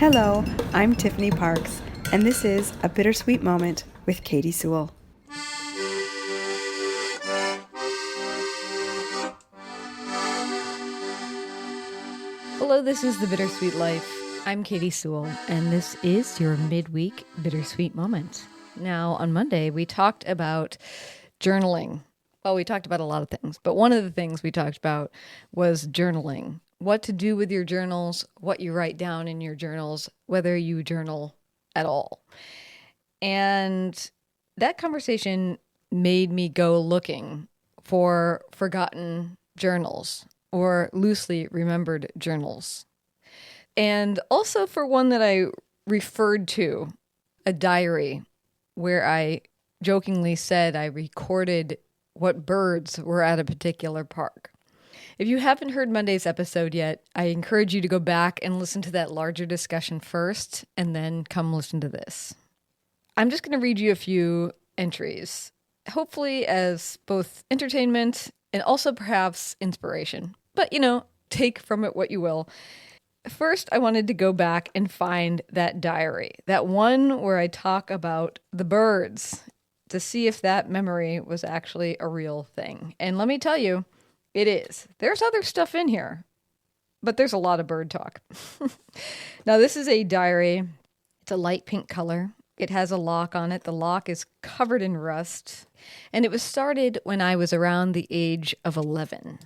Hello, I'm Tiffany Parks, and this is A Bittersweet Moment with Katy Sewell. Hello, this is The Bittersweet Life. I'm Katy Sewell, and this is your midweek Bittersweet Moment. Now, on Monday, we talked about journaling. Well, we talked about a lot of things, but one of the things we talked about was journaling. What to do with your journals, what you write down in your journals, whether you journal at all. And that conversation made me go looking for forgotten journals or loosely remembered journals. And also for one that I referred to, a diary, where I jokingly said I recorded what birds were at a particular park. If you haven't heard Monday's episode yet, I encourage you to go back and listen to that larger discussion first, and then come listen to this. I'm just going to read you a few entries, hopefully as both entertainment and also perhaps inspiration. But, take from it what you will. First, I wanted to go back and find that diary, that one where I talk about the birds, to see if that memory was actually a real thing. And let me tell you, it is. There's other stuff in here, but there's a lot of bird talk. Now, this is a diary. It's a light pink color. It has a lock on it. The lock is covered in rust, and it was started when I was around the age of 11.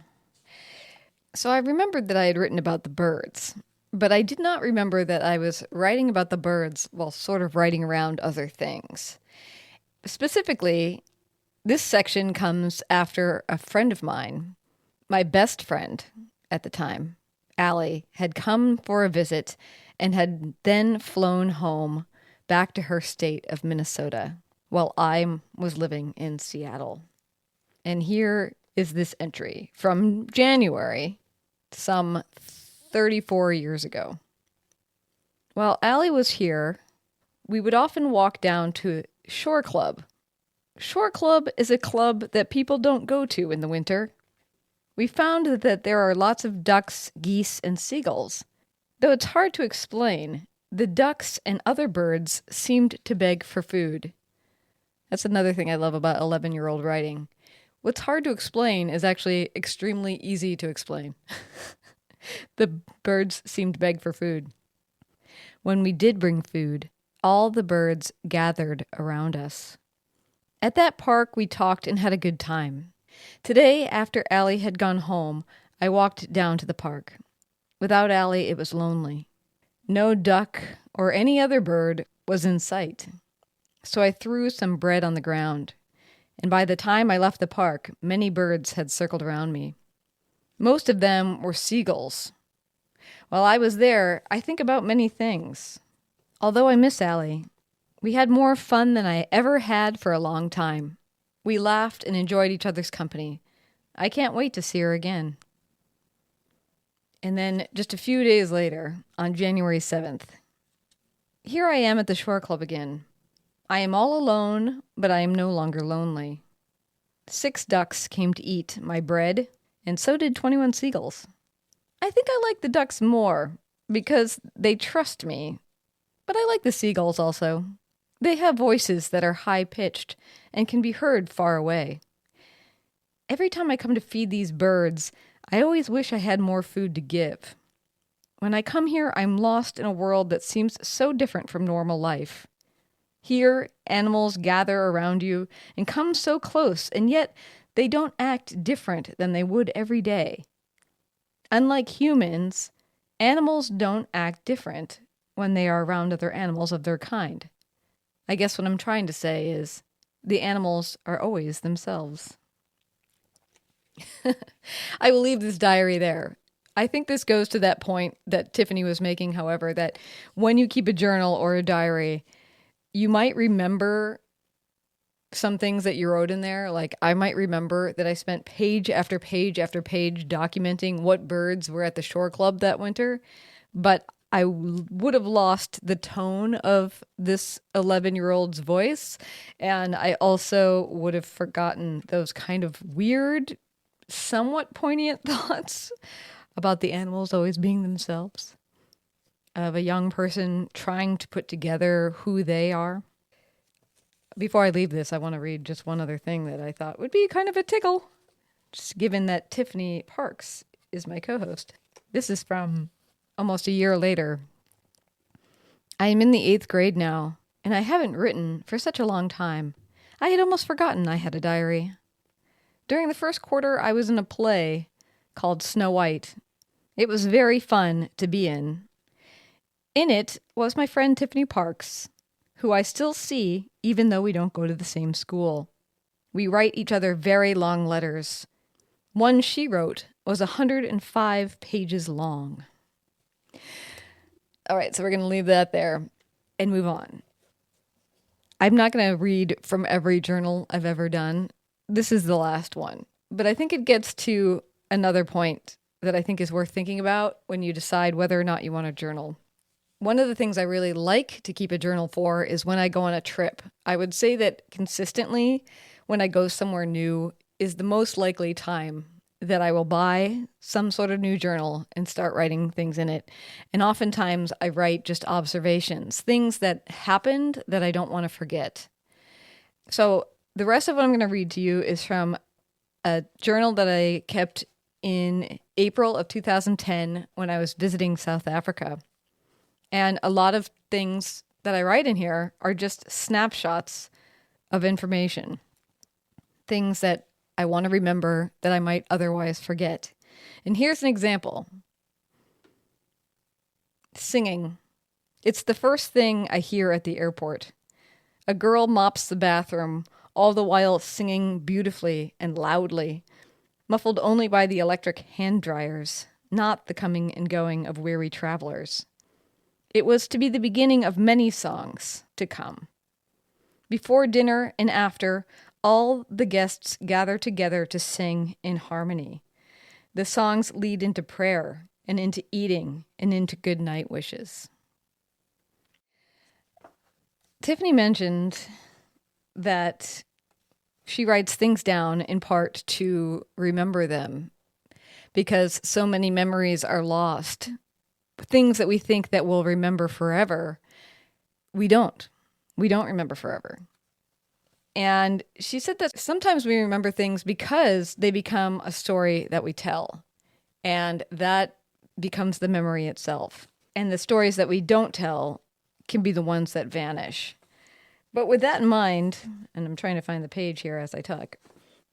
So I remembered that I had written about the birds, but I did not remember that I was writing about the birds while sort of writing around other things. Specifically, this section comes after a friend of mine, my best friend at the time, Allie, had come for a visit and had then flown home back to her state of Minnesota while I was living in Seattle. And here is this entry from January, some 34 years ago. While Allie was here, we would often walk down to Shore Club. Shore Club is a club that people don't go to in the winter. We found that there are lots of ducks, geese, and seagulls. Though it's hard to explain, the ducks and other birds seemed to beg for food. That's another thing I love about 11-year-old writing. What's hard to explain is actually extremely easy to explain. The birds seemed to beg for food. When we did bring food, all the birds gathered around us. At that park, we talked and had a good time. Today, after Allie had gone home, I walked down to the park. Without Allie, it was lonely. No duck or any other bird was in sight. So I threw some bread on the ground, and by the time I left the park, many birds had circled around me. Most of them were seagulls. While I was there, I think about many things. Although I miss Allie, we had more fun than I ever had for a long time. We laughed and enjoyed each other's company. I can't wait to see her again. And then just a few days later, on January 7th, here I am at the Shore Club again. I am all alone, but I am no longer lonely. 6 ducks came to eat my bread, and so did 21 seagulls. I think I like the ducks more because they trust me, but I like the seagulls also. They have voices that are high-pitched and can be heard far away. Every time I come to feed these birds, I always wish I had more food to give. When I come here, I'm lost in a world that seems so different from normal life. Here, animals gather around you and come so close, and yet they don't act different than they would every day. Unlike humans, animals don't act different when they are around other animals of their kind. I guess what I'm trying to say is the animals are always themselves. I will leave this diary there. I think this goes to that point that Tiffany was making, however, that when you keep a journal or a diary, you might remember some things that you wrote in there. Like I might remember that I spent page after page after page documenting what birds were at the Shore Club that winter, but I would have lost the tone of this 11-year-old's voice, and I also would have forgotten those kind of weird, somewhat poignant thoughts about the animals always being themselves. of a young person trying to put together who they are. Before I leave this, I want to read just one other thing that I thought would be kind of a tickle, just given that Tiffany Parks is my co-host. This is from almost a year later. I am in the 8th grade now, and I haven't written for such a long time. I had almost forgotten I had a diary. During the first quarter, I was in a play called Snow White. It was very fun to be in. In it was my friend Tiffany Parks, who I still see even though we don't go to the same school. We write each other very long letters. One she wrote was 105 pages long. All right, so we're going to leave that there and move on. I'm not going to read from every journal I've ever done. This is the last one. But I think it gets to another point that I think is worth thinking about when you decide whether or not you want to journal. One of the things I really like to keep a journal for is when I go on a trip. I would say that consistently, when I go somewhere new, is the most likely time that I will buy some sort of new journal and start writing things in it. And oftentimes I write just observations, things that happened that I don't want to forget. So the rest of what I'm going to read to you is from a journal that I kept in April of 2010 when I was visiting South Africa. And a lot of things that I write in here are just snapshots of information, things that I want to remember that I might otherwise forget. And here's an example. Singing. It's the first thing I hear at the airport. A girl mops the bathroom, all the while singing beautifully and loudly, muffled only by the electric hand dryers, not the coming and going of weary travelers. It was to be the beginning of many songs to come. Before dinner and after, all the guests gather together to sing in harmony. The songs lead into prayer and into eating and into good night wishes. Tiffany mentioned that she writes things down in part to remember them because so many memories are lost. Things that we think that we'll remember forever, we don't. We don't remember forever. And she said that sometimes we remember things because they become a story that we tell. And that becomes the memory itself. And the stories that we don't tell can be the ones that vanish. But with that in mind, and I'm trying to find the page here as I talk,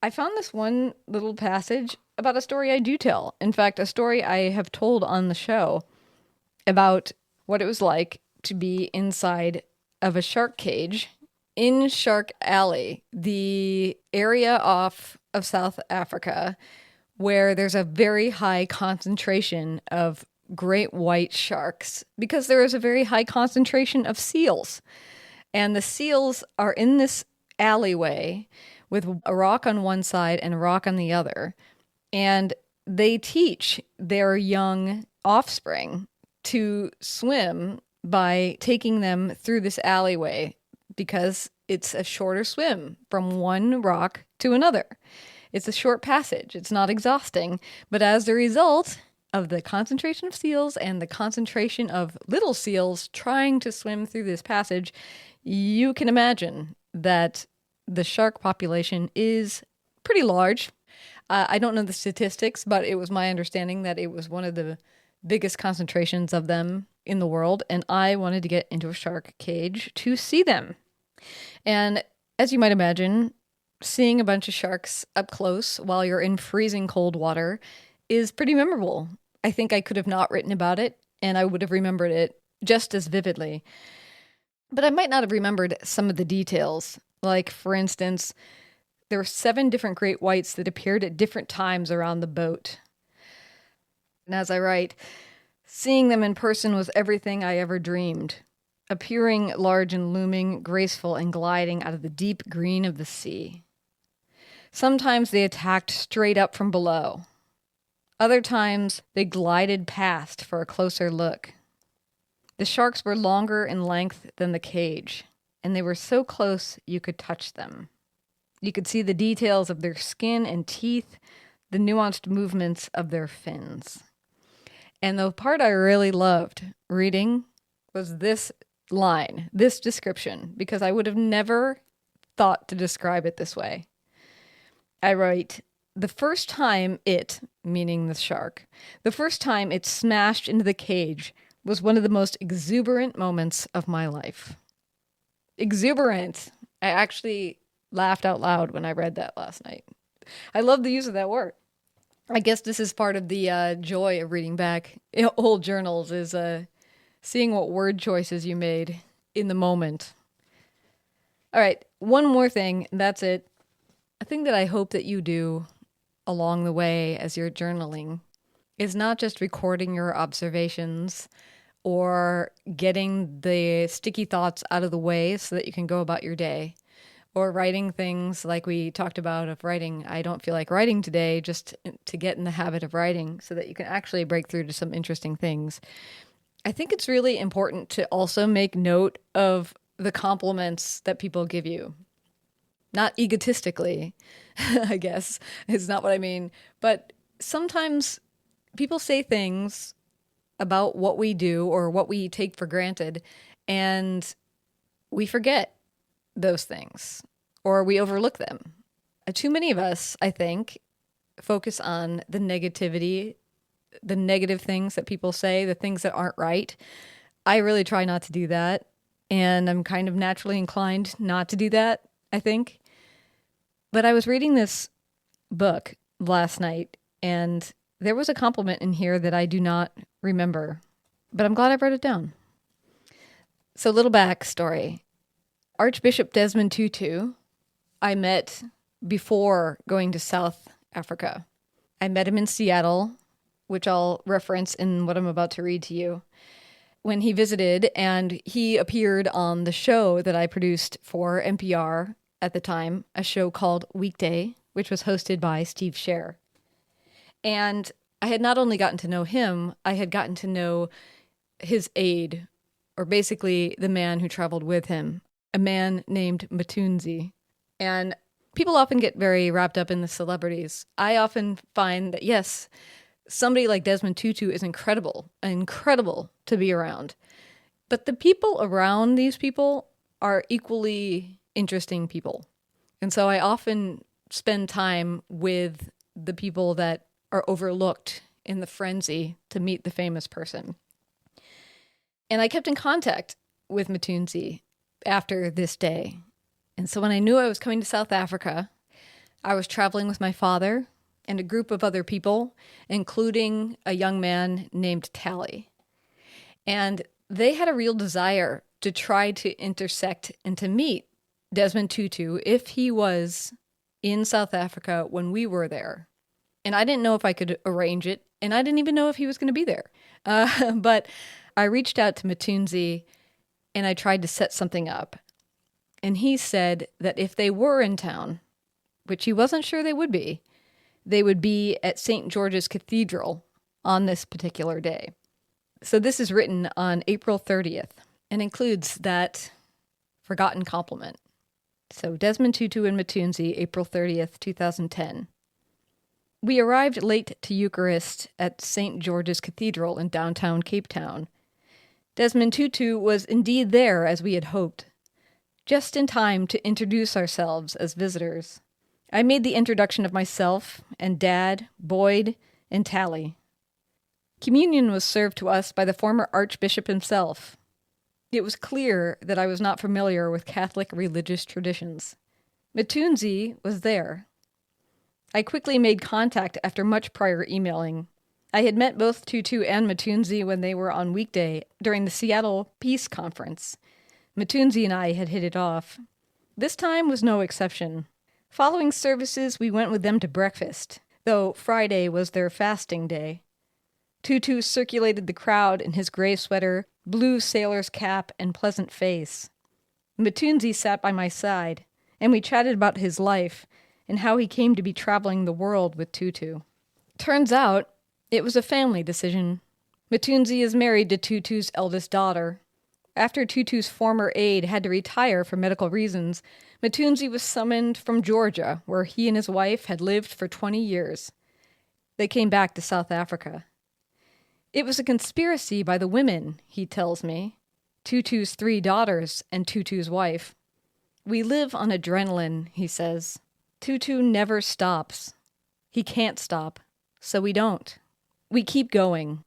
I found this one little passage about a story I do tell. In fact, a story I have told on the show about what it was like to be inside of a shark cage in Shark Alley, the area off of South Africa where there's a very high concentration of great white sharks because there is a very high concentration of seals. And the seals are in this alleyway with a rock on one side and a rock on the other. And they teach their young offspring to swim by taking them through this alleyway because it's a shorter swim from one rock to another. It's a short passage. It's not exhausting. But as a result of the concentration of seals and the concentration of little seals trying to swim through this passage, you can imagine that the shark population is pretty large. I don't know the statistics, but it was my understanding that it was one of the biggest concentrations of them in the world, and I wanted to get into a shark cage to see them. And as you might imagine, seeing a bunch of sharks up close while you're in freezing cold water is pretty memorable. I think I could have not written about it, and I would have remembered it just as vividly. But I might not have remembered some of the details. Like, for instance, there were 7 different great whites that appeared at different times around the boat. And as I write, seeing them in person was everything I ever dreamed, appearing large and looming, graceful and gliding out of the deep green of the sea. Sometimes they attacked straight up from below. Other times they glided past for a closer look. The sharks were longer in length than the cage, and they were so close you could touch them. You could see the details of their skin and teeth, the nuanced movements of their fins. And the part I really loved reading was this line, this description, because I would have never thought to describe it this way. I write, the first time it, meaning the shark, the first time it smashed into the cage was one of the most exuberant moments of my life. Exuberant. I actually laughed out loud when I read that last night. I love the use of that word. I guess this is part of the joy of reading back old journals is seeing what word choices you made in the moment. All right, one more thing, and that's it. A thing that I hope that you do along the way as you're journaling is not just recording your observations or getting the sticky thoughts out of the way so that you can go about your day, or writing things like we talked about of writing, I don't feel like writing today, just to get in the habit of writing so that you can actually break through to some interesting things. I think it's really important to also make note of the compliments that people give you. Not egotistically, I guess, is not what I mean. But sometimes people say things about what we do or what we take for granted, and we forget those things or we overlook them. Too many of us, I think, focus on the negativity, the negative things that people say, the things that aren't right. I really try not to do that, and I'm kind of naturally inclined not to do that, I think. But I was reading this book last night, and there was a compliment in here that I do not remember, but I'm glad I wrote it down. So, little backstory. Archbishop Desmond Tutu, I met before going to South Africa. I met him in Seattle, which I'll reference in what I'm about to read to you, when he visited, and he appeared on the show that I produced for NPR at the time, a show called Weekday, which was hosted by Steve Scher. And I had not only gotten to know him, I had gotten to know his aide, or basically the man who traveled with him, a man named Matunzi. And people often get very wrapped up in the celebrities. I often find that, yes, somebody like Desmond Tutu is incredible to be around. But the people around these people are equally interesting people. And so I often spend time with the people that are overlooked in the frenzy to meet the famous person. And I kept in contact with Matunzi after this day. And so when I knew I was coming to South Africa, I was traveling with my father and a group of other people, including a young man named Tally. And they had a real desire to try to intersect and to meet Desmond Tutu if he was in South Africa when we were there. And I didn't know if I could arrange it, and I didn't even know if he was going to be there. But I reached out to Matunzi, and I tried to set something up. And he said that if they were in town, which he wasn't sure they would be at St. George's Cathedral on this particular day. So this is written on April 30th and includes that forgotten compliment. So Desmond Tutu and Matunzi, April 30th, 2010. We arrived late to Eucharist at St. George's Cathedral in downtown Cape Town. Desmond Tutu was indeed there as we had hoped, just in time to introduce ourselves as visitors. I made the introduction of myself and Dad, Boyd, and Tally. Communion was served to us by the former Archbishop himself. It was clear that I was not familiar with Catholic religious traditions. Matunzi was there. I quickly made contact after much prior emailing. I had met both Tutu and Matunzi when they were on Weekday during the Seattle Peace Conference. Matunzi and I had hit it off. This time was no exception. Following services, we went with them to breakfast, though Friday was their fasting day. Tutu circulated the crowd in his gray sweater, blue sailor's cap, and pleasant face. Matunzi sat by my side, and we chatted about his life and how he came to be traveling the world with Tutu. Turns out, it was a family decision. Matunzi is married to Tutu's eldest daughter. After Tutu's former aide had to retire for medical reasons, Matunzi was summoned from Georgia, where he and his wife had lived for 20 years. They came back to South Africa. It was a conspiracy by the women, he tells me. Tutu's 3 daughters and Tutu's wife. We live on adrenaline, he says. Tutu never stops. He can't stop, so we don't. We keep going.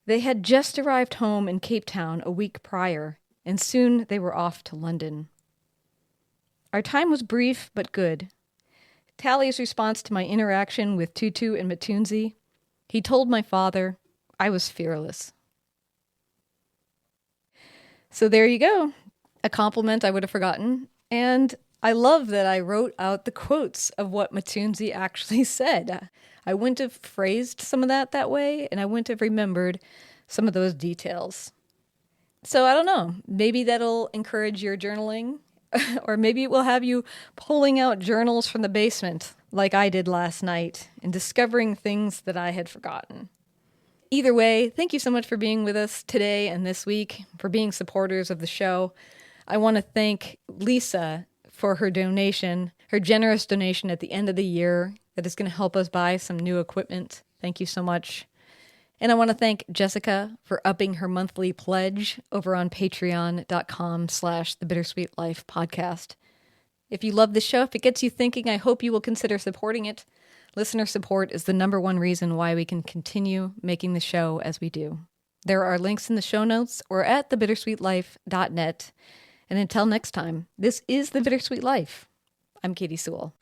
They had just arrived home in Cape Town a week prior, and soon they were off to London. Our time was brief but good. Tally's response to my interaction with Tutu and Matunzi, he told my father I was fearless. So there you go. A compliment I would have forgotten. And I love that I wrote out the quotes of what Matunzi actually said. I wouldn't have phrased some of that way, and I wouldn't have remembered some of those details. So I don't know. Maybe that'll encourage your journaling, or maybe it will have you pulling out journals from the basement like I did last night and discovering things that I had forgotten. Either way, thank you so much for being with us today and this week, for being supporters of the show. I want to thank Lisa for her donation, her generous donation at the end of the year that is going to help us buy some new equipment. Thank you so much. And I want to thank Jessica for upping her monthly pledge over on patreon.com/The Bittersweet Life podcast. If you love the show, if it gets you thinking, I hope you will consider supporting it. Listener support is the #1 reason why we can continue making the show as we do. There are links in the show notes or at thebittersweetlife.net. And until next time, this is The Bittersweet Life. I'm Katy Sewell.